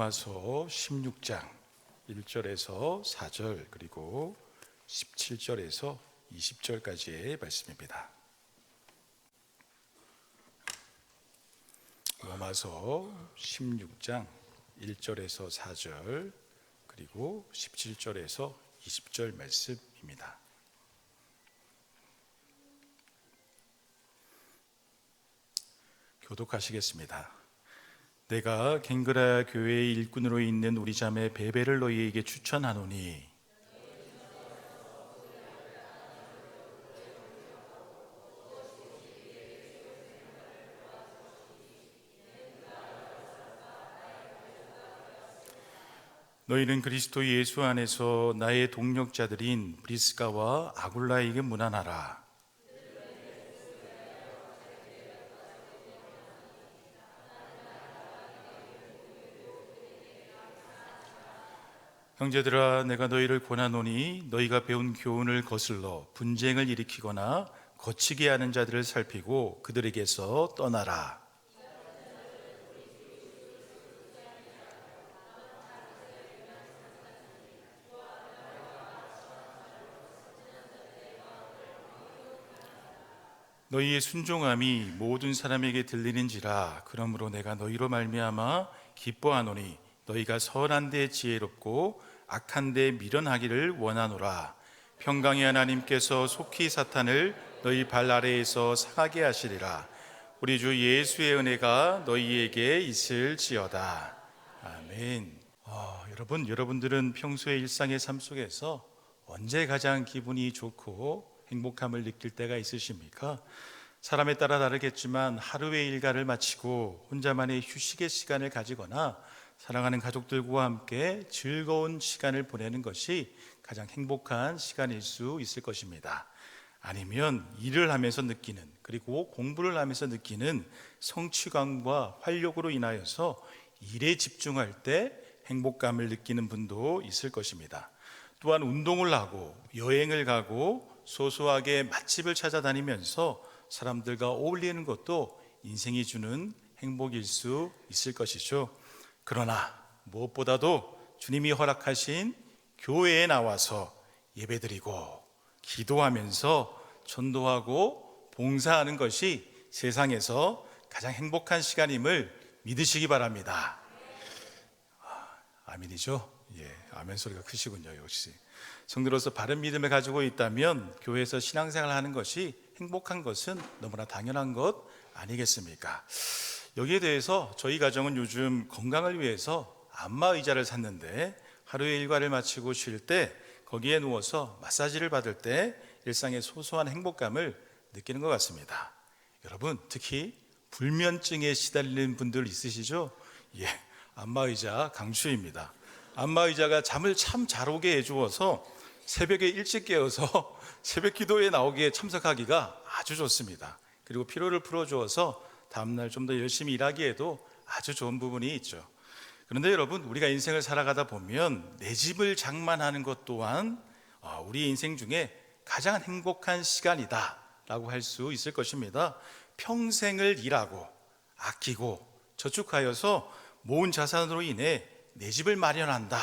로마서 16장 1절에서 4절 그리고 17절에서 20절까지의 말씀입니다. 로마서 16장 1절에서 4절 그리고 17절에서 20절 말씀입니다. 교독하시겠습니다. 내가 갱그라 교회의 일꾼으로 있는 우리 자매 베베를 너희에게 추천하노니 너희는 그리스도 예수 안에서 나의 동력자들인 브리스가와 아굴라에게 문안하라. 형제들아, 내가 너희를 권하노니 너희가 배운 교훈을 거슬러 분쟁을 일으키거나 거치게 하는 자들을 살피고 그들에게서 떠나라. 너희의 순종함이 모든 사람에게 들리는지라. 그러므로 내가 너희로 말미암아 기뻐하노니 너희가 선한 데 지혜롭고 악한 데 미련하기를 원하노라. 평강의 하나님께서 속히 사탄을 너희 발 아래에서 상하게 하시리라. 우리 주 예수의 은혜가 너희에게 있을지어다. 아멘. 여러분들은 평소의 일상의 삶 속에서 언제 가장 기분이 좋고 행복함을 느낄 때가 있으십니까? 사람에 따라 다르겠지만 하루의 일과를 마치고 혼자만의 휴식의 시간을 가지거나 사랑하는 가족들과 함께 즐거운 시간을 보내는 것이 가장 행복한 시간일 수 있을 것입니다. 아니면 일을 하면서 느끼는, 그리고 공부를 하면서 느끼는 성취감과 활력으로 인하여서 일에 집중할 때 행복감을 느끼는 분도 있을 것입니다. 또한 운동을 하고 여행을 가고 소소하게 맛집을 찾아다니면서 사람들과 어울리는 것도 인생이 주는 행복일 수 있을 것이죠. 그러나 무엇보다도 주님이 허락하신 교회에 나와서 예배드리고 기도하면서 전도하고 봉사하는 것이 세상에서 가장 행복한 시간임을 믿으시기 바랍니다. 아멘이죠? 아멘 소리가 크시군요. 역시 성도로서 바른 믿음을 가지고 있다면 교회에서 신앙생활을 하는 것이 행복한 것은 너무나 당연한 것 아니겠습니까? 여기에 대해서 저희 가정은 요즘 건강을 위해서 안마 의자를 샀는데 하루의 일과를 마치고 쉴 때 거기에 누워서 마사지를 받을 때 일상의 소소한 행복감을 느끼는 것 같습니다. 여러분, 특히 불면증에 시달리는 분들 있으시죠? 안마 의자 강추입니다. 안마 의자가 잠을 참 잘 오게 해주어서 새벽에 일찍 깨어서 새벽 기도에 나오기에 참석하기가 아주 좋습니다. 그리고 피로를 풀어주어서 다음날 좀 더 열심히 일하기에도 아주 좋은 부분이 있죠. 그런데 여러분, 우리가 인생을 살아가다 보면 내 집을 장만하는 것 또한 우리 인생 중에 가장 행복한 시간이다 라고 할 수 있을 것입니다. 평생을 일하고 아끼고 저축하여서 모은 자산으로 인해 내 집을 마련한다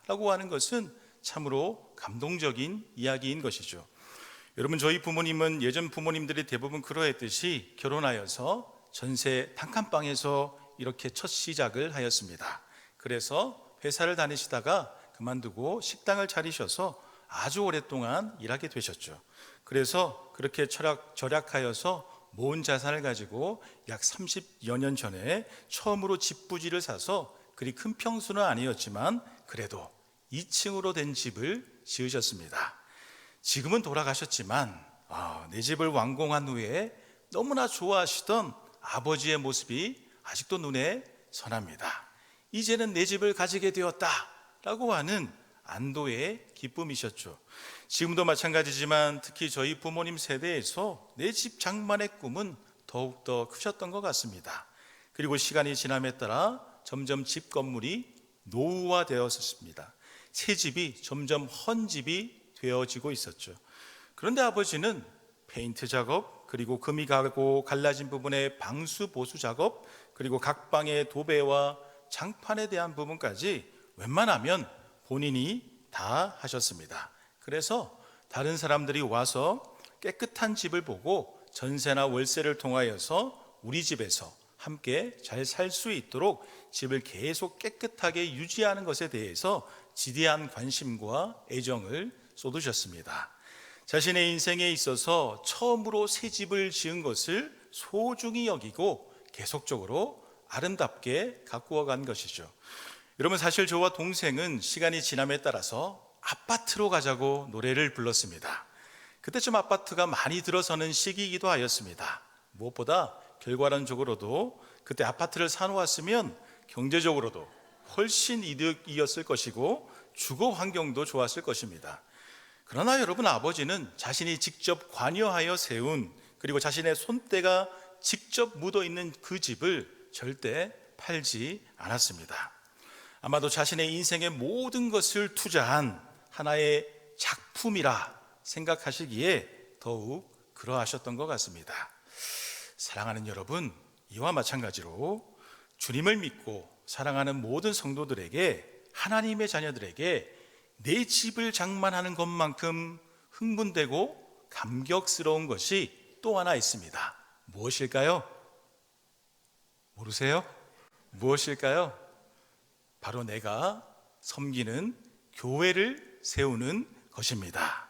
라고 하는 것은 참으로 감동적인 이야기인 것이죠. 여러분, 저희 부모님은 예전 부모님들이 대부분 그러했듯이 결혼하여서 전세 단칸방에서 이렇게 첫 시작을 하였습니다. 그래서 회사를 다니시다가 그만두고 식당을 차리셔서 아주 오랫동안 일하게 되셨죠. 그래서 그렇게 절약하여서 모은 자산을 가지고 약 30여 년 전에 처음으로 집부지를 사서 그리 큰 평수는 아니었지만 그래도 2층으로 된 집을 지으셨습니다. 지금은 돌아가셨지만 내 집을 완공한 후에 너무나 좋아하시던 아버지의 모습이 아직도 눈에 선합니다. 이제는 내 집을 가지게 되었다라고 하는 안도의 기쁨이셨죠. 지금도 마찬가지지만 특히 저희 부모님 세대에서 내 집 장만의 꿈은 더욱더 크셨던 것 같습니다. 그리고 시간이 지남에 따라 점점 집 건물이 노후화되었습니다. 새 집이 점점 헌 집이 되어지고 있었죠. 그런데 아버지는 페인트 작업, 그리고 금이 가고 갈라진 부분의 방수 보수 작업, 그리고 각 방의 도배와 장판에 대한 부분까지 웬만하면 본인이 다 하셨습니다. 그래서 다른 사람들이 와서 깨끗한 집을 보고 전세나 월세를 통하여서 우리 집에서 함께 잘 살 수 있도록 집을 계속 깨끗하게 유지하는 것에 대해서 지대한 관심과 애정을 쏟으셨습니다. 자신의 인생에 있어서 처음으로 새 집을 지은 것을 소중히 여기고 계속적으로 아름답게 가꾸어 간 것이죠. 여러분, 사실 저와 동생은 시간이 지남에 따라서 아파트로 가자고 노래를 불렀습니다. 그때쯤 아파트가 많이 들어서는 시기이기도 하였습니다. 무엇보다 결과론적으로도 그때 아파트를 사놓았으면 경제적으로도 훨씬 이득이었을 것이고 주거 환경도 좋았을 것입니다. 그러나 여러분, 아버지는 자신이 직접 관여하여 세운, 그리고 자신의 손때가 직접 묻어있는 그 집을 절대 팔지 않았습니다. 아마도 자신의 인생의 모든 것을 투자한 하나의 작품이라 생각하시기에 더욱 그러하셨던 것 같습니다. 사랑하는 여러분, 이와 마찬가지로 주님을 믿고 사랑하는 모든 성도들에게, 하나님의 자녀들에게 내 집을 장만하는 것만큼 흥분되고 감격스러운 것이 또 하나 있습니다. 무엇일까요? 모르세요? 무엇일까요? 바로 내가 섬기는 교회를 세우는 것입니다.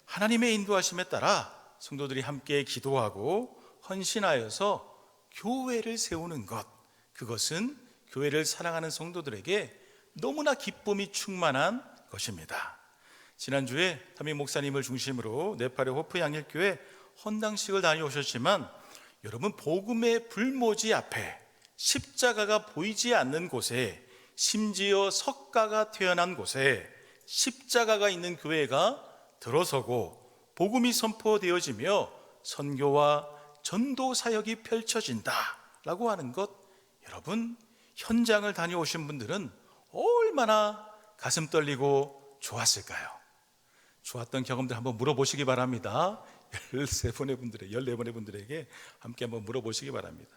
하나님의 인도하심에 따라 성도들이 함께 기도하고 헌신하여서 교회를 세우는 것, 그것은 교회를 사랑하는 성도들에게 너무나 기쁨이 충만한 것입니다. 지난주에 담임 목사님을 중심으로 네팔의 호프 양일교회 헌당식을 다녀오셨지만, 여러분, 복음의 불모지 앞에 십자가가 보이지 않는 곳에, 심지어 석가가 태어난 곳에 십자가가 있는 교회가 들어서고 복음이 선포되어지며 선교와 전도 사역이 펼쳐진다라고 하는 것, 여러분, 현장을 다녀오신 분들은 얼마나 가슴 떨리고 좋았을까요? 좋았던 경험들 한번 물어보시기 바랍니다. 14분의 분들에게 함께 한번 물어보시기 바랍니다.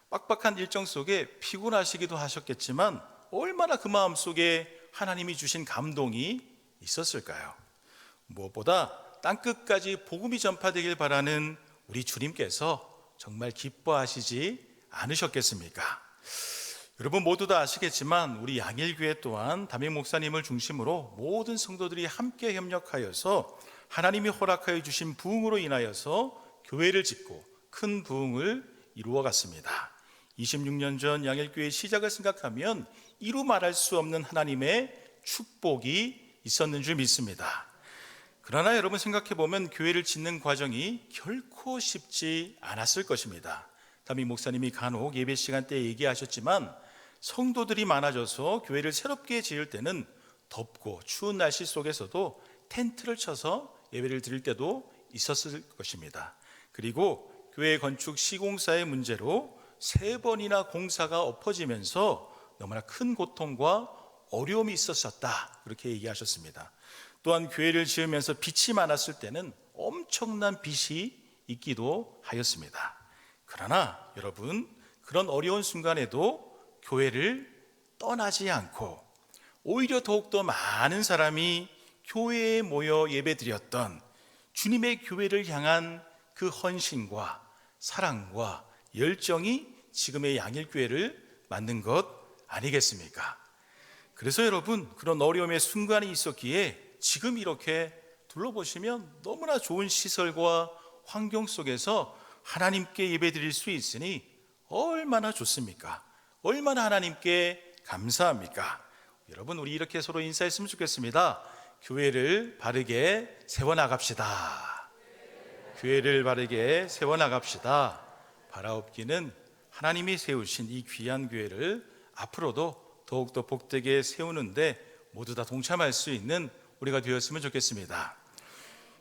빡빡한 일정 속에 피곤하시기도 하셨겠지만 얼마나 그 마음 속에 하나님이 주신 감동이 있었을까요? 무엇보다 땅끝까지 복음이 전파되길 바라는 우리 주님께서 정말 기뻐하시지 않으셨겠습니까? 여러분 모두 다 아시겠지만 우리 양일교회 또한 담임 목사님을 중심으로 모든 성도들이 함께 협력하여서 하나님이 허락하여 주신 부흥으로 인하여서 교회를 짓고 큰 부흥을 이루어 갔습니다. 26년 전 양일교회 시작을 생각하면 이루 말할 수 없는 하나님의 축복이 있었는 줄 믿습니다. 그러나 여러분, 생각해 보면 교회를 짓는 과정이 결코 쉽지 않았을 것입니다. 담임 목사님이 간혹 예배 시간 때 얘기하셨지만, 성도들이 많아져서 교회를 새롭게 지을 때는 덥고 추운 날씨 속에서도 텐트를 쳐서 예배를 드릴 때도 있었을 것입니다. 그리고 교회 건축 시공사의 문제로 3번이나 공사가 엎어지면서 너무나 큰 고통과 어려움이 있었다, 그렇게 얘기하셨습니다. 또한 교회를 지으면서 빚이 많았을 때는 엄청난 빚이 있기도 하였습니다. 그러나 여러분, 그런 어려운 순간에도 교회를 떠나지 않고 오히려 더욱더 많은 사람이 교회에 모여 예배드렸던 주님의 교회를 향한 그 헌신과 사랑과 열정이 지금의 양일교회를 만든 것 아니겠습니까? 그래서 여러분, 그런 어려움의 순간이 있었기에 지금 이렇게 둘러보시면 너무나 좋은 시설과 환경 속에서 하나님께 예배드릴 수 있으니 얼마나 좋습니까? 얼마나 하나님께 감사합니까? 여러분, 우리 이렇게 서로 인사했으면 좋겠습니다. 교회를 바르게 세워나갑시다. 교회를 바르게 세워나갑시다. 바라옵기는 하나님이 세우신 이 귀한 교회를 앞으로도 더욱더 복되게 세우는데 모두 다 동참할 수 있는 우리가 되었으면 좋겠습니다.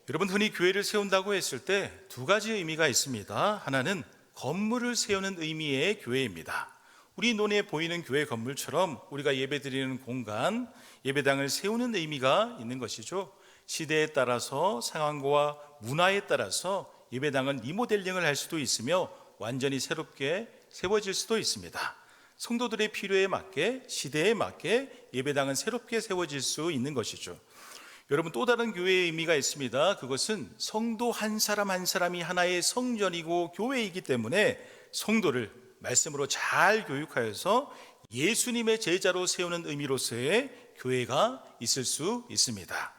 여러분, 흔히 교회를 세운다고 했을 때 2가지 의미가 있습니다. 하나는 건물을 세우는 의미의 교회입니다. 우리 눈에 보이는 교회 건물처럼 우리가 예배드리는 공간, 예배당을 세우는 의미가 있는 것이죠. 시대에 따라서 상황과 문화에 따라서 예배당은 리모델링을 할 수도 있으며 완전히 새롭게 세워질 수도 있습니다. 성도들의 필요에 맞게, 시대에 맞게 예배당은 새롭게 세워질 수 있는 것이죠. 여러분, 또 다른 교회의 의미가 있습니다. 그것은 성도 한 사람 한 사람이 하나의 성전이고 교회이기 때문에 성도를 말씀으로 잘 교육하여서 예수님의 제자로 세우는 의미로서의 교회가 있을 수 있습니다.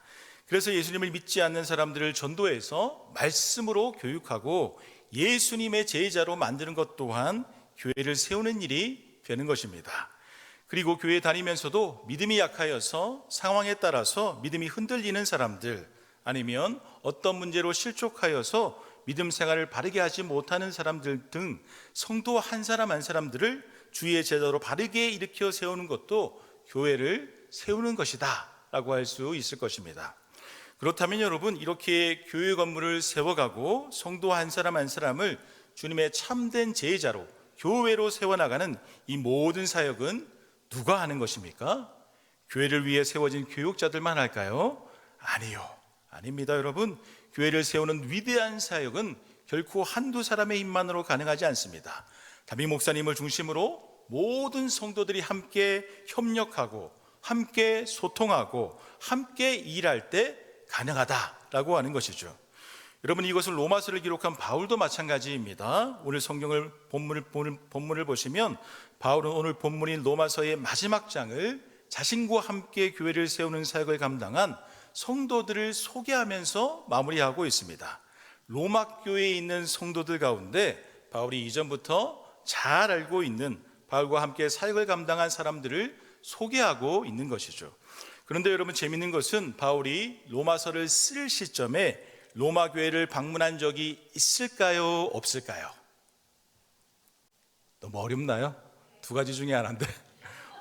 그래서 예수님을 믿지 않는 사람들을 전도해서 말씀으로 교육하고 예수님의 제자로 만드는 것 또한 교회를 세우는 일이 되는 것입니다. 그리고 교회 다니면서도 믿음이 약하여서 상황에 따라서 믿음이 흔들리는 사람들, 아니면 어떤 문제로 실족하여서 믿음 생활을 바르게 하지 못하는 사람들 등 성도 한 사람 한 사람들을 주의 제자로 바르게 일으켜 세우는 것도 교회를 세우는 것이다 라고 할 수 있을 것입니다. 그렇다면 여러분, 이렇게 교회 건물을 세워가고 성도 한 사람 한 사람을 주님의 참된 제자로 교회로 세워나가는 이 모든 사역은 누가 하는 것입니까? 교회를 위해 세워진 교육자들만 할까요? 아니요, 아닙니다. 여러분, 교회를 세우는 위대한 사역은 결코 한두 사람의 힘만으로 가능하지 않습니다. 담임 목사님을 중심으로 모든 성도들이 함께 협력하고 함께 소통하고 함께 일할 때 가능하다라고 하는 것이죠. 여러분, 이것을 로마서를 기록한 바울도 마찬가지입니다. 오늘 성경을 본문을 보시면 바울은 오늘 본문인 로마서의 마지막 장을 자신과 함께 교회를 세우는 사역을 감당한 성도들을 소개하면서 마무리하고 있습니다. 로마 교회에 있는 성도들 가운데 바울이 이전부터 잘 알고 있는 바울과 함께 사역을 감당한 사람들을 소개하고 있는 것이죠. 그런데 여러분, 재미있는 것은 바울이 로마서를 쓸 시점에 로마 교회를 방문한 적이 있을까요? 없을까요? 너무 어렵나요? 두 가지 중에 하나인데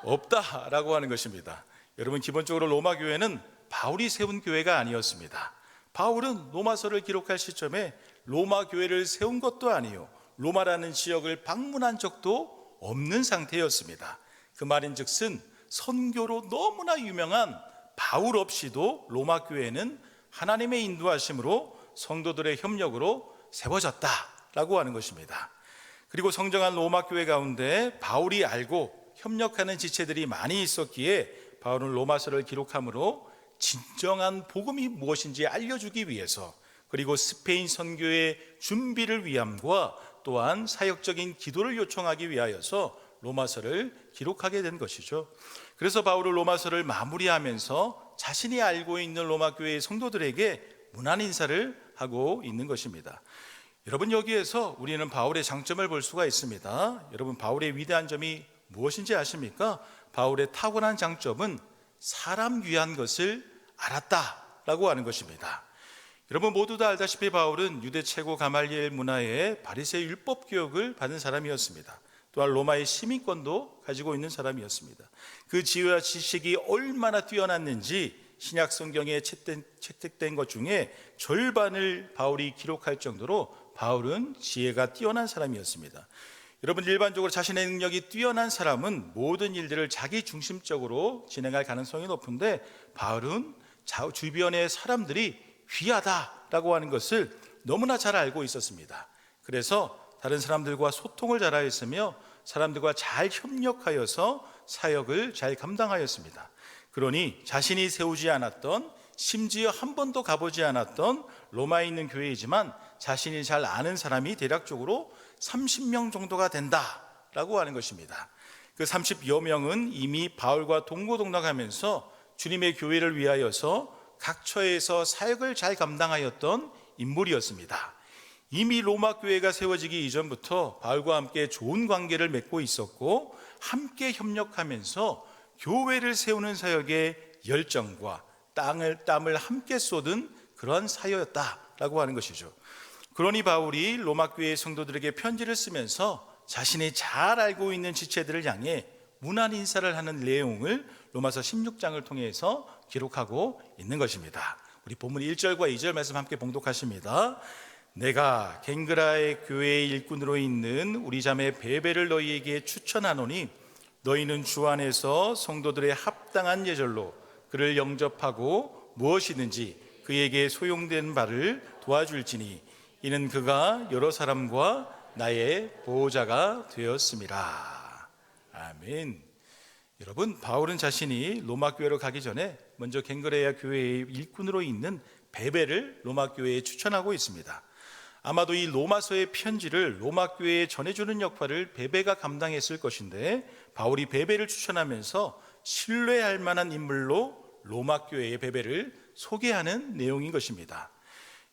없다라고 하는 것입니다. 여러분, 기본적으로 로마 교회는 바울이 세운 교회가 아니었습니다. 바울은 로마서를 기록할 시점에 로마 교회를 세운 것도 아니요, 로마라는 지역을 방문한 적도 없는 상태였습니다. 그 말인즉슨 선교로 너무나 유명한 바울 없이도 로마 교회는 하나님의 인도하심으로 성도들의 협력으로 세워졌다라고 하는 것입니다. 그리고 성정한 로마 교회 가운데 바울이 알고 협력하는 지체들이 많이 있었기에 바울은 로마서를 기록함으로 진정한 복음이 무엇인지 알려주기 위해서, 그리고 스페인 선교의 준비를 위함과 또한 사역적인 기도를 요청하기 위하여서 로마서를 기록하게 된 것이죠. 그래서 바울은 로마서를 마무리하면서 자신이 알고 있는 로마 교회의 성도들에게 문안 인사를 하고 있는 것입니다. 여러분, 여기에서 우리는 바울의 장점을 볼 수가 있습니다. 여러분, 바울의 위대한 점이 무엇인지 아십니까? 바울의 타고난 장점은 사람 위한 것을 알았다라고 하는 것입니다. 여러분, 모두 다 알다시피 바울은 유대 최고 가말리엘 문화의 바리새의 율법 교육을 받은 사람이었습니다. 또한 로마의 시민권도 가지고 있는 사람이었습니다. 그 지혜와 지식이 얼마나 뛰어났는지 신약 성경에 채택된 것 중에 절반을 바울이 기록할 정도로 바울은 지혜가 뛰어난 사람이었습니다. 여러분, 일반적으로 자신의 능력이 뛰어난 사람은 모든 일들을 자기 중심적으로 진행할 가능성이 높은데, 바울은 주변의 사람들이 귀하다라고 하는 것을 너무나 잘 알고 있었습니다. 그래서 다른 사람들과 소통을 잘하였으며 사람들과 잘 협력하여서 사역을 잘 감당하였습니다. 그러니 자신이 세우지 않았던, 심지어 한 번도 가보지 않았던 로마에 있는 교회이지만 자신이 잘 아는 사람이 대략적으로 30명 정도가 된다라고 하는 것입니다. 그 30여 명은 이미 바울과 동고동락하면서 주님의 교회를 위하여서 각 처에서 사역을 잘 감당하였던 인물이었습니다. 이미 로마 교회가 세워지기 이전부터 바울과 함께 좋은 관계를 맺고 있었고, 함께 협력하면서 교회를 세우는 사역의 열정과 땀을 함께 쏟은 그런 사역이었다라고 하는 것이죠. 그러니 바울이 로마 교회의 성도들에게 편지를 쓰면서 자신이 잘 알고 있는 지체들을 향해 문안 인사를 하는 내용을 로마서 16장을 통해서 기록하고 있는 것입니다. 우리 본문 1절과 2절 말씀 함께 봉독하십니다. 내가 갱그라의 교회의 일꾼으로 있는 우리 자매 베베를 너희에게 추천하노니 너희는 주 안에서 성도들의 합당한 예절로 그를 영접하고 무엇이든지 그에게 소용된 바를 도와줄지니 이는 그가 여러 사람과 나의 보호자가 되었습니다. 아멘. 여러분, 바울은 자신이 로마 교회로 가기 전에 먼저 갱그레아 교회의 일꾼으로 있는 베베를 로마 교회에 추천하고 있습니다. 아마도 이 로마서의 편지를 로마 교회에 전해주는 역할을 베베가 감당했을 것인데, 바울이 베베를 추천하면서 신뢰할 만한 인물로 로마 교회의 베베를 소개하는 내용인 것입니다.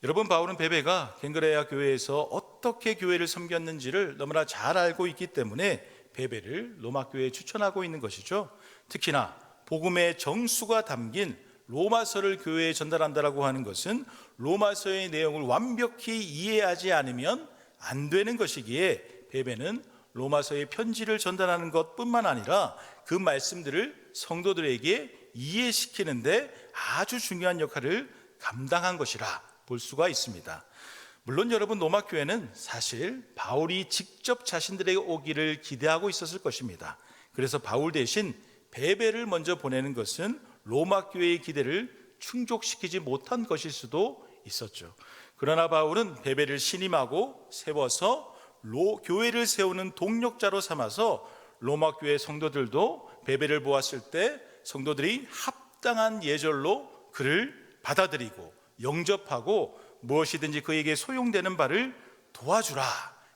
여러분, 바울은 베베가 갱그레아 교회에서 어떻게 교회를 섬겼는지를 너무나 잘 알고 있기 때문에 베베를 로마 교회에 추천하고 있는 것이죠. 특히나 복음의 정수가 담긴 로마서를 교회에 전달한다라고 하는 것은 로마서의 내용을 완벽히 이해하지 않으면 안 되는 것이기에 베베는 로마서의 편지를 전달하는 것뿐만 아니라 그 말씀들을 성도들에게 이해시키는데 아주 중요한 역할을 감당한 것이라 볼 수가 있습니다. 물론 여러분, 로마 교회는 사실 바울이 직접 자신들에게 오기를 기대하고 있었을 것입니다. 그래서 바울 대신 베베를 먼저 보내는 것은 로마 교회의 기대를 충족시키지 못한 것일 수도 있었죠. 그러나 바울은 베베를 신임하고 세워서 교회를 세우는 동력자로 삼아서 로마 교회 성도들도 베베를 보았을 때 성도들이 합당한 예절로 그를 받아들이고 영접하고 무엇이든지 그에게 소용되는 바를 도와주라,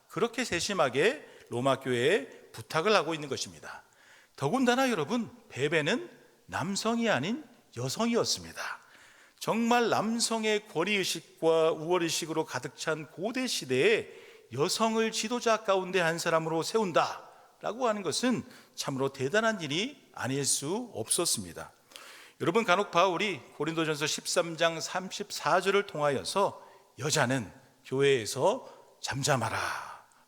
그렇게 세심하게 로마 교회에 부탁을 하고 있는 것입니다. 더군다나 여러분, 베베는 남성이 아닌 여성이었습니다. 정말 남성의 권위의식과 우월의식으로 가득 찬 고대 시대에 여성을 지도자 가운데 한 사람으로 세운다라고 하는 것은 참으로 대단한 일이 아닐 수 없었습니다. 여러분, 간혹 바울이 고린도전서 13장 34절을 통하여서 여자는 교회에서 잠잠하라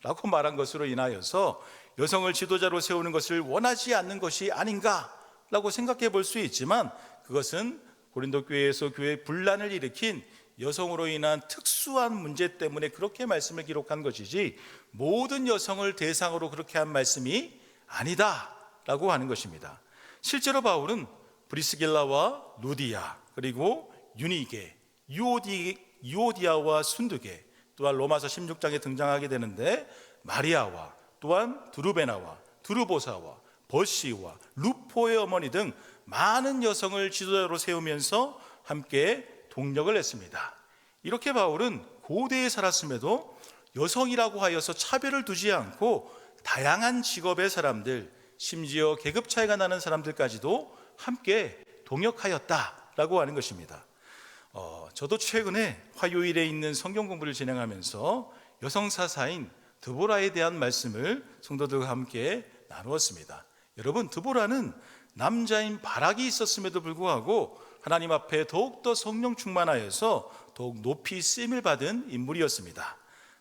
라고 말한 것으로 인하여서 여성을 지도자로 세우는 것을 원하지 않는 것이 아닌가 라고 생각해 볼 수 있지만, 그것은 고린도 교회에서 교회 분란을 일으킨 여성으로 인한 특수한 문제 때문에 그렇게 말씀을 기록한 것이지, 모든 여성을 대상으로 그렇게 한 말씀이 아니다 라고 하는 것입니다. 실제로 바울은 브리스길라와 루디아, 그리고 유니게, 유오디아와 순두게, 또한 로마서 16장에 등장하게 되는데 마리아와 또한 두루베나와 두루보사와 버시와 루포의 어머니 등 많은 여성을 지도자로 세우면서 함께 동력을 냈습니다. 이렇게 바울은 고대에 살았음에도 여성이라고 하여서 차별을 두지 않고 다양한 직업의 사람들, 심지어 계급 차이가 나는 사람들까지도 함께 동역하였다라고 하는 것입니다. 저도 최근에 화요일에 있는 성경 공부를 진행하면서 여성 사사인 드보라에 대한 말씀을 성도들과 함께 나누었습니다. 여러분, 드보라는 남자인 바락이 있었음에도 불구하고 하나님 앞에 더욱더 성령 충만하여서 더욱 높이 쓰임을 받은 인물이었습니다.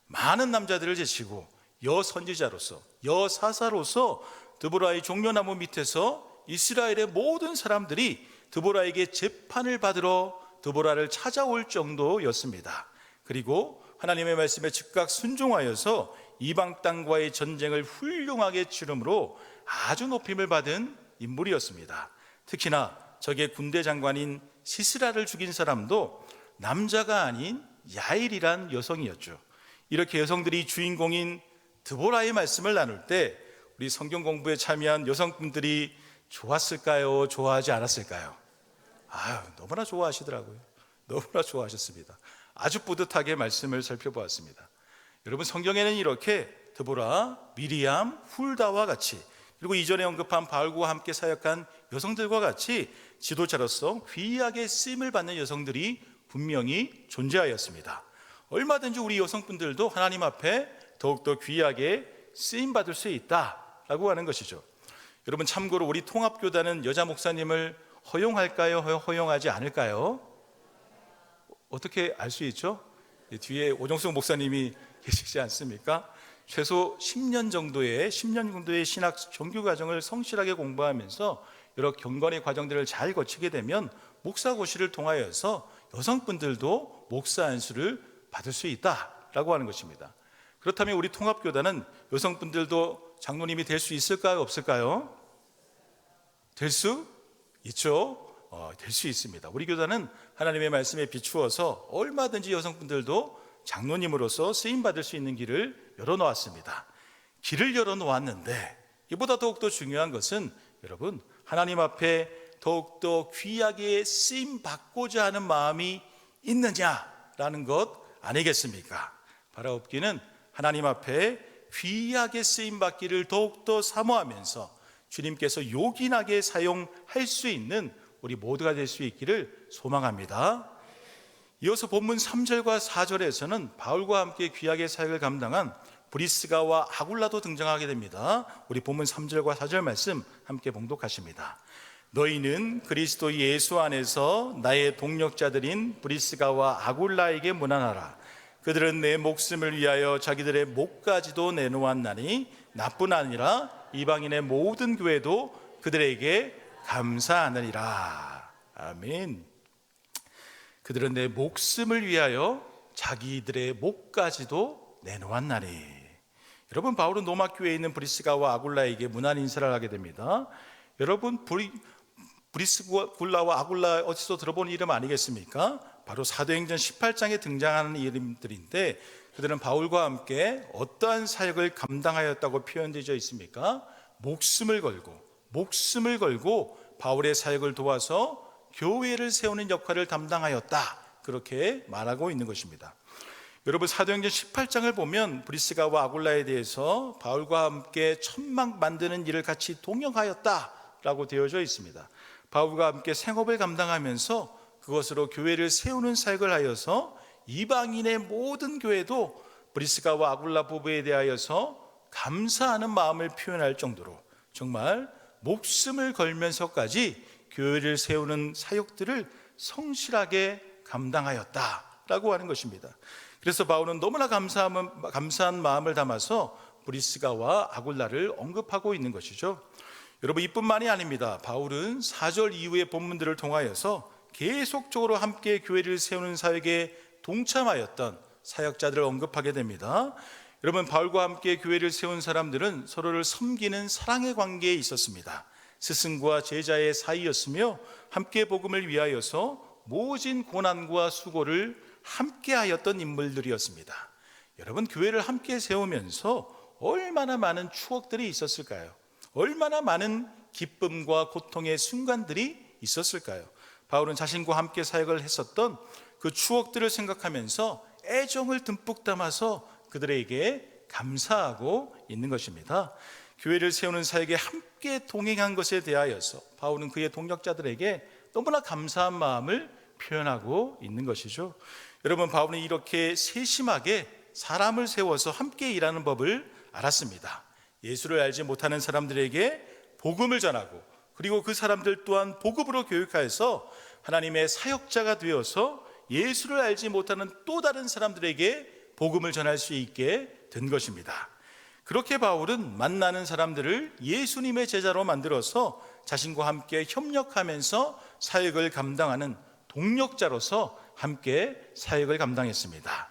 많은 남자들을 제치고 여선지자로서, 여사사로서 드보라의 종려나무 밑에서 이스라엘의 모든 사람들이 드보라에게 재판을 받으러 드보라를 찾아올 정도였습니다. 그리고 하나님의 말씀에 즉각 순종하여서 이방 땅과의 전쟁을 훌륭하게 치름으로 아주 높임을 받은 인물이었습니다. 특히나 적의 군대 장관인 시스라를 죽인 사람도 남자가 아닌 야일이란 여성이었죠. 이렇게 여성들이 주인공인 드보라의 말씀을 나눌 때 우리 성경 공부에 참여한 여성분들이 좋았을까요? 좋아하지 않았을까요? 너무나 좋아하시더라고요. 너무나 좋아하셨습니다. 아주 뿌듯하게 말씀을 살펴보았습니다. 여러분, 성경에는 이렇게 드보라, 미리암, 훌다와 같이, 그리고 이전에 언급한 바울과 함께 사역한 여성들과 같이 지도자로서 귀하게 쓰임을 받는 여성들이 분명히 존재하였습니다. 얼마든지 우리 여성분들도 하나님 앞에 더욱더 귀하게 쓰임받을 수 있다라고 하는 것이죠. 여러분, 참고로 우리 통합교단은 여자 목사님을 허용할까요? 허용하지 않을까요? 어떻게 알 수 있죠? 뒤에 오정숙 목사님이 계시지 않습니까? 최소 10년 정도의 신학 정규 과정을 성실하게 공부하면서 여러 경건의 과정들을 잘 거치게 되면 목사고시를 통하여서 여성분들도 목사 안수를 받을 수 있다라고 하는 것입니다. 그렇다면 우리 통합교단은 여성분들도 장로님이 될 수 있을까요? 없을까요? 될 수 있죠. 될 수 있습니다. 우리 교단은 하나님의 말씀에 비추어서 얼마든지 여성분들도 장로님으로서 쓰임받을 수 있는 길을 열어놓았습니다. 길을 열어놓았는데 이보다 더욱더 중요한 것은 여러분, 하나님 앞에 더욱더 귀하게 쓰임 받고자 하는 마음이 있느냐라는 것 아니겠습니까? 바라옵기는 하나님 앞에 귀하게 쓰임 받기를 더욱더 사모하면서 주님께서 요긴하게 사용할 수 있는 우리 모두가 될 수 있기를 소망합니다. 이어서 본문 3절과 4절에서는 바울과 함께 귀하게 사역을 감당한 브리스가와 아굴라도 등장하게 됩니다. 우리 본문 3절과 4절 말씀 함께 봉독하십니다. 너희는 그리스도 예수 안에서 나의 동력자들인 브리스가와 아굴라에게 문안하라. 그들은 내 목숨을 위하여 자기들의 목까지도 내놓았나니 나뿐 아니라 이방인의 모든 교회도 그들에게 감사하느니라. 아멘. 그들은 내 목숨을 위하여 자기들의 목까지도 내놓았나니. 여러분, 바울은 로마 교회에 있는 브리스가와 아굴라에게 문안 인사를 하게 됩니다. 여러분, 브리스가와 아굴라 어디서 들어본 이름 아니겠습니까? 바로 사도행전 18장에 등장하는 이름들인데, 그들은 바울과 함께 어떠한 사역을 감당하였다고 표현되어 있습니까? 목숨을 걸고 바울의 사역을 도와서 교회를 세우는 역할을 담당하였다, 그렇게 말하고 있는 것입니다. 여러분, 사도행전 18장을 보면 브리스가와 아굴라에 대해서 바울과 함께 천막 만드는 일을 같이 동역하였다라고 되어져 있습니다. 바울과 함께 생업을 감당하면서 그것으로 교회를 세우는 사역을 하여서 이방인의 모든 교회도 브리스가와 아굴라 부부에 대하여서 감사하는 마음을 표현할 정도로 정말 목숨을 걸면서까지 교회를 세우는 사역들을 성실하게 감당하였다라고 하는 것입니다. 그래서 바울은 너무나 감사한 마음을 담아서 브리스가와 아굴라를 언급하고 있는 것이죠. 여러분, 이뿐만이 아닙니다. 바울은 4절 이후의 본문들을 통하여서 계속적으로 함께 교회를 세우는 사역에 동참하였던 사역자들을 언급하게 됩니다. 여러분, 바울과 함께 교회를 세운 사람들은 서로를 섬기는 사랑의 관계에 있었습니다. 스승과 제자의 사이였으며 함께 복음을 위하여서 모진 고난과 수고를 함께 하였던 인물들이었습니다. 여러분, 교회를 함께 세우면서 얼마나 많은 추억들이 있었을까요? 얼마나 많은 기쁨과 고통의 순간들이 있었을까요? 바울은 자신과 함께 사역을 했었던 그 추억들을 생각하면서 애정을 듬뿍 담아서 그들에게 감사하고 있는 것입니다. 교회를 세우는 사역에 함께 동행한 것에 대하여서 바울은 그의 동역자들에게 너무나 감사한 마음을 표현하고 있는 것이죠. 여러분, 바울은 이렇게 세심하게 사람을 세워서 함께 일하는 법을 알았습니다. 예수를 알지 못하는 사람들에게 복음을 전하고, 그리고 그 사람들 또한 복음으로 교육하여서 하나님의 사역자가 되어서 예수를 알지 못하는 또 다른 사람들에게 복음을 전할 수 있게 된 것입니다. 그렇게 바울은 만나는 사람들을 예수님의 제자로 만들어서 자신과 함께 협력하면서 사역을 감당하는 동력자로서 함께 사역을 감당했습니다.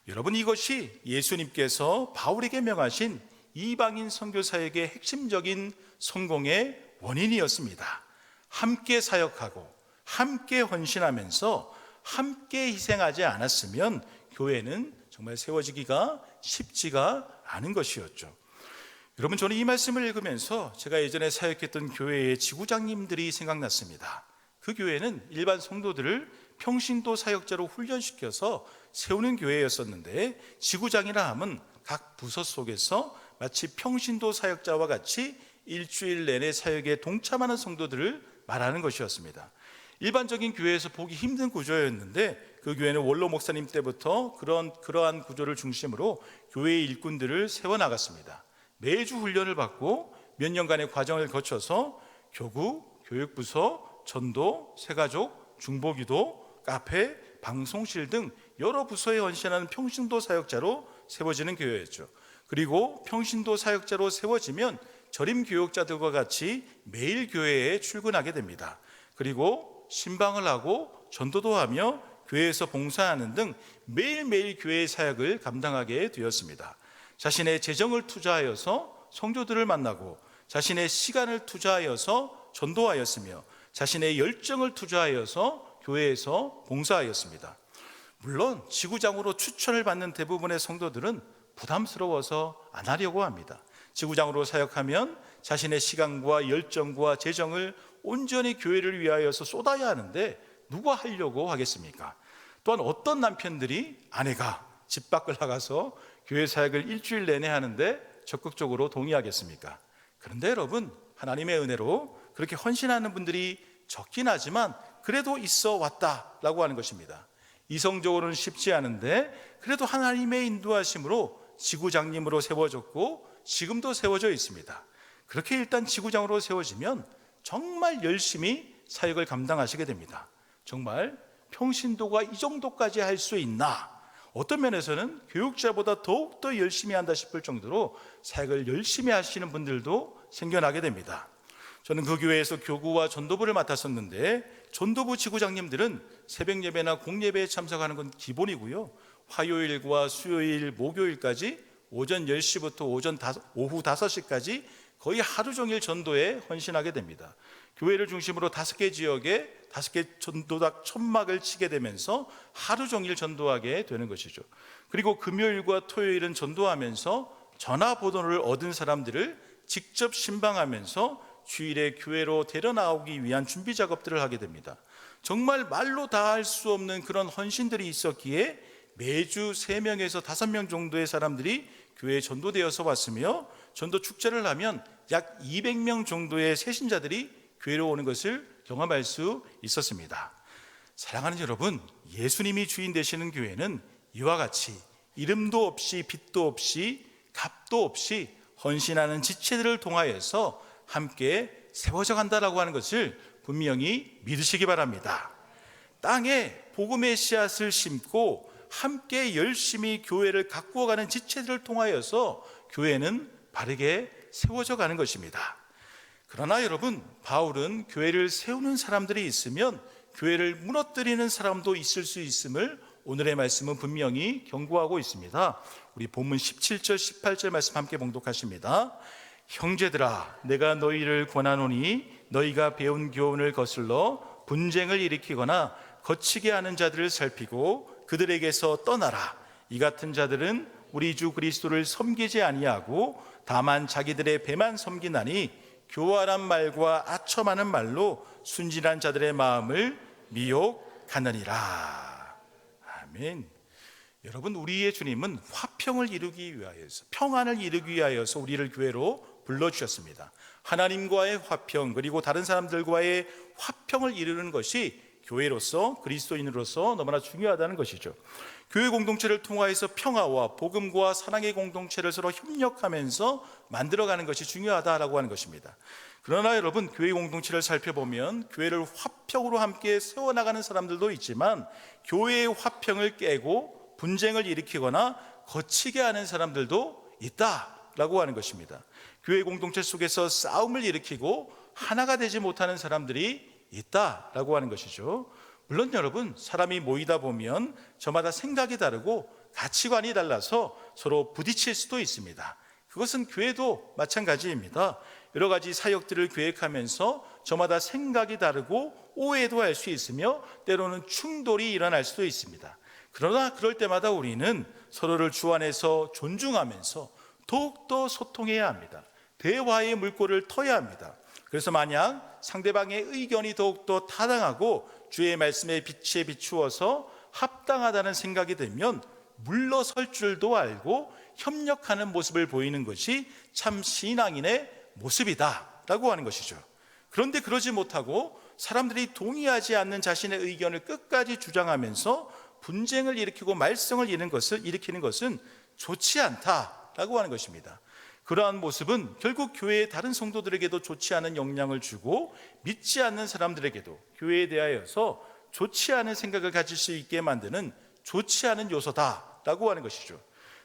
여러분, 이것이 예수님께서 바울에게 명하신 이방인 선교 사역의 핵심적인 성공의 원인이었습니다. 함께 사역하고 함께 헌신하면서 함께 희생하지 않았으면 교회는 정말 세워지기가 쉽지가 않은 것이었죠. 여러분, 저는 이 말씀을 읽으면서 제가 예전에 사역했던 교회의 지구장님들이 생각났습니다. 그 교회는 일반 성도들을 평신도 사역자로 훈련시켜서 세우는 교회였었는데, 지구장이라 함은 각 부서 속에서 마치 평신도 사역자와 같이 일주일 내내 사역에 동참하는 성도들을 말하는 것이었습니다. 일반적인 교회에서 보기 힘든 구조였는데, 그 교회는 원로 목사님 때부터 그러한 구조를 중심으로 교회의 일꾼들을 세워나갔습니다. 매주 훈련을 받고 몇 년간의 과정을 거쳐서 교구, 교육부서, 전도, 새가족, 중보기도, 카페, 방송실 등 여러 부서에 헌신하는 평신도 사역자로 세워지는 교회였죠. 그리고 평신도 사역자로 세워지면 전임 교역자들과 같이 매일 교회에 출근하게 됩니다. 그리고 신방을 하고 전도도 하며 교회에서 봉사하는 등 매일매일 교회의 사역을 감당하게 되었습니다. 자신의 재정을 투자하여서 성도들을 만나고, 자신의 시간을 투자하여서 전도하였으며, 자신의 열정을 투자하여서 교회에서 봉사하였습니다. 물론 지구장으로 추천을 받는 대부분의 성도들은 부담스러워서 안 하려고 합니다. 지구장으로 사역하면 자신의 시간과 열정과 재정을 온전히 교회를 위하여서 쏟아야 하는데 누가 하려고 하겠습니까? 또한 어떤 남편들이 아내가 집 밖을 나가서 교회 사역을 일주일 내내 하는데 적극적으로 동의하겠습니까? 그런데 여러분, 하나님의 은혜로 그렇게 헌신하는 분들이 적긴 하지만 그래도 있어 왔다라고 하는 것입니다. 이성적으로는 쉽지 않은데 그래도 하나님의 인도하심으로 지구장님으로 세워졌고 지금도 세워져 있습니다. 그렇게 일단 지구장으로 세워지면 정말 열심히 사역을 감당하시게 됩니다. 정말 평신도가 이 정도까지 할 수 있나? 어떤 면에서는 교육자보다 더욱더 열심히 한다 싶을 정도로 사역을 열심히 하시는 분들도 생겨나게 됩니다. 저는 그 교회에서 교구와 전도부를 맡았었는데 전도부 지구장님들은 새벽 예배나 공예배에 참석하는 건 기본이고요. 화요일과 수요일, 목요일까지 오전 10시부터 오후 5시까지 거의 하루 종일 전도에 헌신하게 됩니다. 교회를 중심으로 5개 지역에 5개 전도닥 천막을 치게 되면서 하루 종일 전도하게 되는 것이죠. 그리고 금요일과 토요일은 전도하면서 전화번호를 얻은 사람들을 직접 신방하면서 주일에 교회로 데려나오기 위한 준비 작업들을 하게 됩니다. 정말 말로 다 할 수 없는 그런 헌신들이 있었기에 매주 3명에서 5명 정도의 사람들이 교회에 전도되어서 왔으며 전도 축제를 하면 약 200명 정도의 새신자들이 교회로 오는 것을 경험할 수 있었습니다. 사랑하는 여러분, 예수님이 주인 되시는 교회는 이와 같이 이름도 없이 빛도 없이 값도 없이 헌신하는 지체들을 통하여서 함께 세워져 간다라고 하는 것을 분명히 믿으시기 바랍니다. 땅에 복음의 씨앗을 심고 함께 열심히 교회를 가꾸어가는 지체들을 통하여서 교회는 바르게 세워져 가는 것입니다. 그러나 여러분, 바울은 교회를 세우는 사람들이 있으면 교회를 무너뜨리는 사람도 있을 수 있음을 오늘의 말씀은 분명히 경고하고 있습니다. 우리 본문 17절 18절 말씀 함께 봉독하십니다. 형제들아, 내가 너희를 권하노니 너희가 배운 교훈을 거슬러 분쟁을 일으키거나 거치게 하는 자들을 살피고 그들에게서 떠나라. 이 같은 자들은 우리 주 그리스도를 섬기지 아니하고 다만 자기들의 배만 섬기나니 교활한 말과 아첨하는 말로 순진한 자들의 마음을 미혹하느니라. 아멘. 여러분, 우리의 주님은 화평을 이루기 위하여서, 평안을 이루기 위하여서 우리를 교회로 불러주셨습니다. 하나님과의 화평, 그리고 다른 사람들과의 화평을 이루는 것이 교회로서, 그리스도인으로서 너무나 중요하다는 것이죠. 교회 공동체를 통하여서 평화와 복음과 사랑의 공동체를 서로 협력하면서 만들어가는 것이 중요하다라고 하는 것입니다. 그러나 여러분, 교회 공동체를 살펴보면 교회를 화평으로 함께 세워나가는 사람들도 있지만 교회의 화평을 깨고 분쟁을 일으키거나 거치게 하는 사람들도 있다라고 하는 것입니다. 교회 공동체 속에서 싸움을 일으키고 하나가 되지 못하는 사람들이 있다라고 하는 것이죠. 물론 여러분, 사람이 모이다 보면 저마다 생각이 다르고 가치관이 달라서 서로 부딪힐 수도 있습니다. 그것은 교회도 마찬가지입니다. 여러 가지 사역들을 계획하면서 저마다 생각이 다르고 오해도 할 수 있으며 때로는 충돌이 일어날 수도 있습니다. 그러나 그럴 때마다 우리는 서로를 주 안에서 존중하면서 더욱더 소통해야 합니다. 대화의 물꼬를 터야 합니다. 그래서 만약 상대방의 의견이 더욱더 타당하고 주의 말씀에 빛에 비추어서 합당하다는 생각이 들면 물러설 줄도 알고 협력하는 모습을 보이는 것이 참 신앙인의 모습이다라고 하는 것이죠. 그런데 그러지 못하고 사람들이 동의하지 않는 자신의 의견을 끝까지 주장하면서 분쟁을 일으키고 말썽을 일으키는 것은 좋지 않다라고 하는 것입니다. 그러한 모습은 결국 교회의 다른 성도들에게도 좋지 않은 영향을 주고 믿지 않는 사람들에게도 교회에 대하여서 좋지 않은 생각을 가질 수 있게 만드는 좋지 않은 요소다라고 하는 것이죠.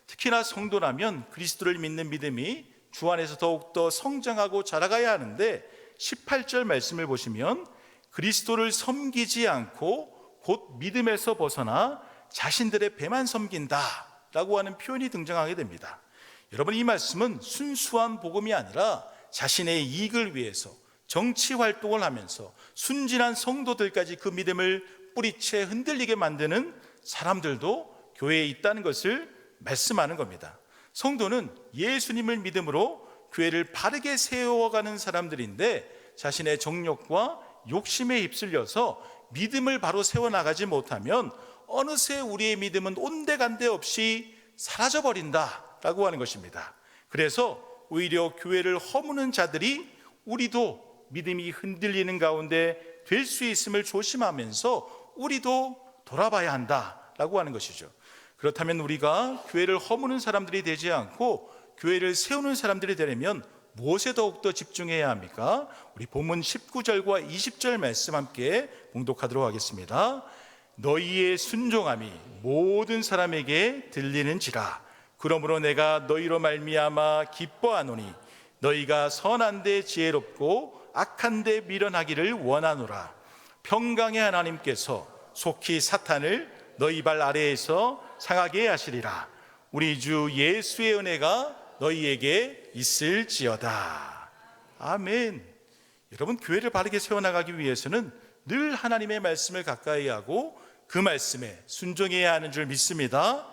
특히나 성도라면 그리스도를 믿는 믿음이 주 안에서 더욱더 성장하고 자라가야 하는데 18절 말씀을 보시면 그리스도를 섬기지 않고 곧 믿음에서 벗어나 자신들의 배만 섬긴다라고 하는 표현이 등장하게 됩니다. 여러분, 이 말씀은 순수한 복음이 아니라 자신의 이익을 위해서 정치 활동을 하면서 순진한 성도들까지 그 믿음을 뿌리채 흔들리게 만드는 사람들도 교회에 있다는 것을 말씀하는 겁니다. 성도는 예수님을 믿음으로 교회를 바르게 세워가는 사람들인데 자신의 정욕과 욕심에 휩쓸려서 믿음을 바로 세워나가지 못하면 어느새 우리의 믿음은 온데간데 없이 사라져버린다라고 하는 것입니다. 그래서 오히려 교회를 허무는 자들이 우리도 믿음이 흔들리는 가운데 될 수 있음을 조심하면서 우리도 돌아봐야 한다라고 하는 것이죠. 그렇다면 우리가 교회를 허무는 사람들이 되지 않고 교회를 세우는 사람들이 되려면 무엇에 더욱더 집중해야 합니까? 우리 본문 19절과 20절 말씀 함께 봉독하도록 하겠습니다. 너희의 순종함이 모든 사람에게 들리는지라. 그러므로 내가 너희로 말미암아 기뻐하노니 너희가 선한데 지혜롭고 악한데 미련하기를 원하노라. 평강의 하나님께서 속히 사탄을 너희 발 아래에서 상하게 하시리라. 우리 주 예수의 은혜가 너희에게 있을지어다. 아멘. 여러분, 교회를 바르게 세워나가기 위해서는 늘 하나님의 말씀을 가까이 하고 그 말씀에 순종해야 하는 줄 믿습니다.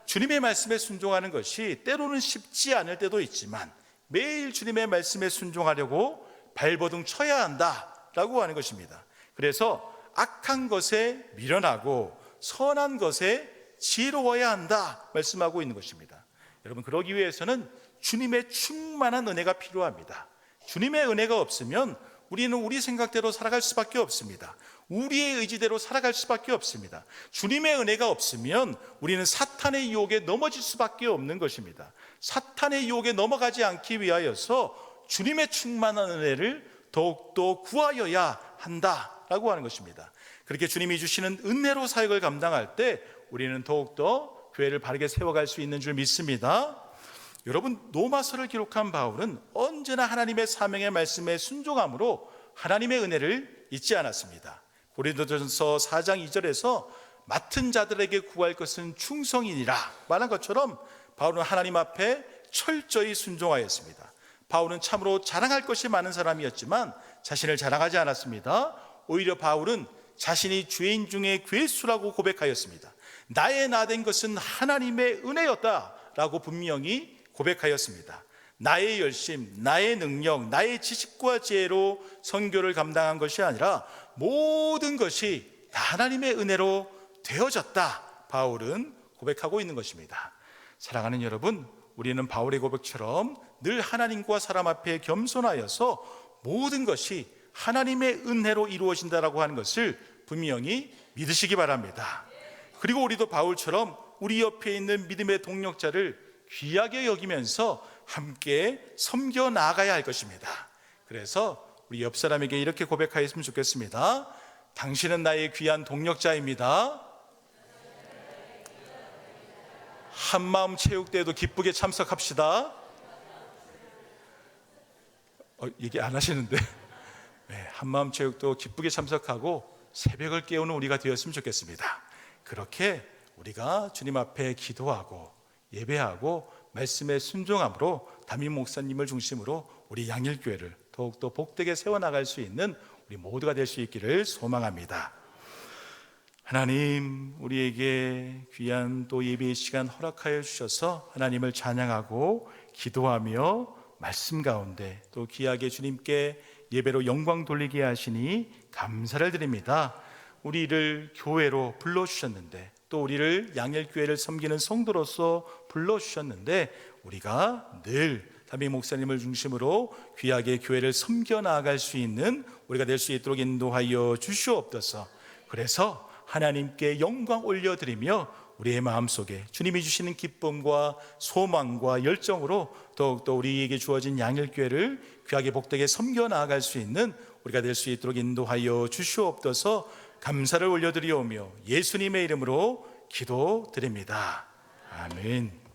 주님의 말씀에 순종하는 것이 때로는 쉽지 않을 때도 있지만 매일 주님의 말씀에 순종하려고 발버둥 쳐야 한다라고 하는 것입니다. 그래서 악한 것에 미련하고 선한 것에 지혜로워야 한다 말씀하고 있는 것입니다. 여러분, 그러기 위해서는 주님의 충만한 은혜가 필요합니다. 주님의 은혜가 없으면 우리는 우리 생각대로 살아갈 수밖에 없습니다. 우리의 의지대로 살아갈 수밖에 없습니다. 주님의 은혜가 없으면 우리는 사탄의 유혹에 넘어질 수밖에 없는 것입니다. 사탄의 유혹에 넘어가지 않기 위하여서 주님의 충만한 은혜를 더욱더 구하여야 한다라고 하는 것입니다. 그렇게 주님이 주시는 은혜로 사역을 감당할 때 우리는 더욱더 교회를 바르게 세워갈 수 있는 줄 믿습니다. 여러분, 로마서를 기록한 바울은 언제나 하나님의 사명의 말씀에 순종함으로 하나님의 은혜를 잊지 않았습니다. 고린도전서 4장 2절에서 맡은 자들에게 구할 것은 충성이니라 말한 것처럼 바울은 하나님 앞에 철저히 순종하였습니다. 바울은 참으로 자랑할 것이 많은 사람이었지만 자신을 자랑하지 않았습니다. 오히려 바울은 자신이 죄인 중에 괴수라고 고백하였습니다. 나의 나된 것은 하나님의 은혜였다라고 분명히 고백하였습니다. 나의 열심, 나의 능력, 나의 지식과 지혜로 선교를 감당한 것이 아니라 모든 것이 다 하나님의 은혜로 되어졌다, 바울은 고백하고 있는 것입니다. 사랑하는 여러분, 우리는 바울의 고백처럼 늘 하나님과 사람 앞에 겸손하여서 모든 것이 하나님의 은혜로 이루어진다라고 하는 것을 분명히 믿으시기 바랍니다. 그리고 우리도 바울처럼 우리 옆에 있는 믿음의 동력자를 귀하게 여기면서 함께 섬겨 나아가야 할 것입니다. 그래서 우리 옆 사람에게 이렇게 고백하였으면 좋겠습니다. 당신은 나의 귀한 동력자입니다. 한마음 체육대회도 기쁘게 참석합시다. 얘기 안 하시는데 네, 한마음 체육도 기쁘게 참석하고 새벽을 깨우는 우리가 되었으면 좋겠습니다. 그렇게 우리가 주님 앞에 기도하고 예배하고 말씀에 순종함으로 담임 목사님을 중심으로 우리 양일교회를 더욱더 복되게 세워나갈 수 있는 우리 모두가 될 수 있기를 소망합니다. 하나님, 우리에게 귀한 또 예배의 시간 허락하여 주셔서 하나님을 찬양하고 기도하며 말씀 가운데 또 귀하게 주님께 예배로 영광 돌리게 하시니 감사를 드립니다. 우리를 교회로 불러주셨는데 또 우리를 양일교회를 섬기는 성도로서 불러주셨는데 우리가 늘 담임 목사님을 중심으로 귀하게 교회를 섬겨 나아갈 수 있는 우리가 될 수 있도록 인도하여 주시옵소서. 그래서 하나님께 영광 올려드리며 우리의 마음속에 주님이 주시는 기쁨과 소망과 열정으로 더욱더 우리에게 주어진 양일교회를 귀하게 복되게 섬겨 나아갈 수 있는 우리가 될 수 있도록 인도하여 주시옵소서. 감사를 올려드리오며 예수님의 이름으로 기도드립니다. 아멘.